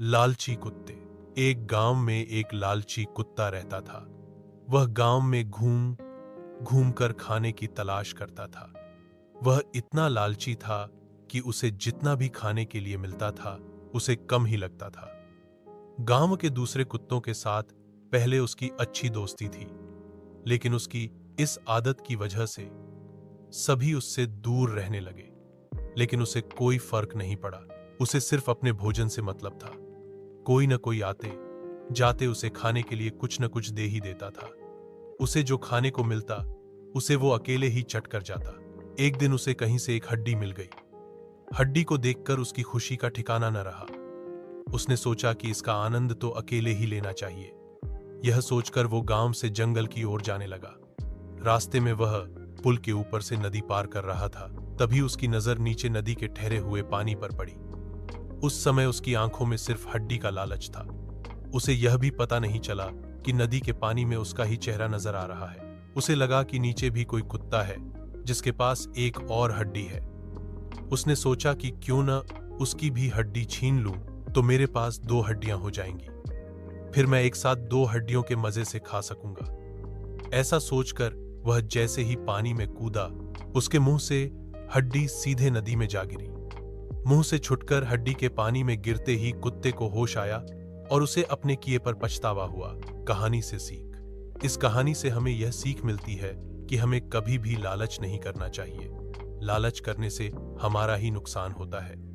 लालची कुत्ते। एक गांव में एक लालची कुत्ता रहता था। वह गांव में घूम घूम कर खाने की तलाश करता था। वह इतना लालची था कि उसे जितना भी खाने के लिए मिलता था उसे कम ही लगता था। गांव के दूसरे कुत्तों के साथ पहले उसकी अच्छी दोस्ती थी, लेकिन उसकी इस आदत की वजह से सभी उससे दूर रहने लगे। लेकिन उसे कोई फर्क नहीं पड़ा। उसे सिर्फ अपने भोजन से मतलब था। कोई न कोई आते जाते उसे खाने के लिए कुछ न कुछ दे ही देता था। उसे जो खाने को मिलता उसे वो अकेले ही चट कर जाता। एक दिन उसे कहीं से एक हड्डी मिल गई। हड्डी को देखकर उसकी खुशी का ठिकाना न रहा। उसने सोचा कि इसका आनंद तो अकेले ही लेना चाहिए। यह सोचकर वो गांव से जंगल की ओर जाने लगा। रास्ते में वह पुल के ऊपर से नदी पार कर रहा था। तभी उसकी नजर नीचे नदी के ठहरे हुए पानी पर पड़ी। उस समय उसकी आंखों में सिर्फ हड्डी का लालच था। उसे यह भी पता नहीं चला कि नदी के पानी में उसका ही चेहरा नजर आ रहा है। उसे लगा कि नीचे भी कोई कुत्ता है जिसके पास एक और हड्डी है। उसने सोचा कि क्यों न उसकी भी हड्डी छीन लूं तो मेरे पास दो हड्डियां हो जाएंगी। फिर मैं एक साथ दो हड्डियों के मजे से खा सकूंगा। ऐसा सोचकर वह जैसे ही पानी में कूदा, उसके मुंह से हड्डी सीधे नदी में जा गिरी। मुंह से छुटकर हड्डी के पानी में गिरते ही कुत्ते को होश आया और उसे अपने किए पर पछतावा हुआ। कहानी से सीख। इस कहानी से हमें यह सीख मिलती है कि हमें कभी भी लालच नहीं करना चाहिए। लालच करने से हमारा ही नुकसान होता है।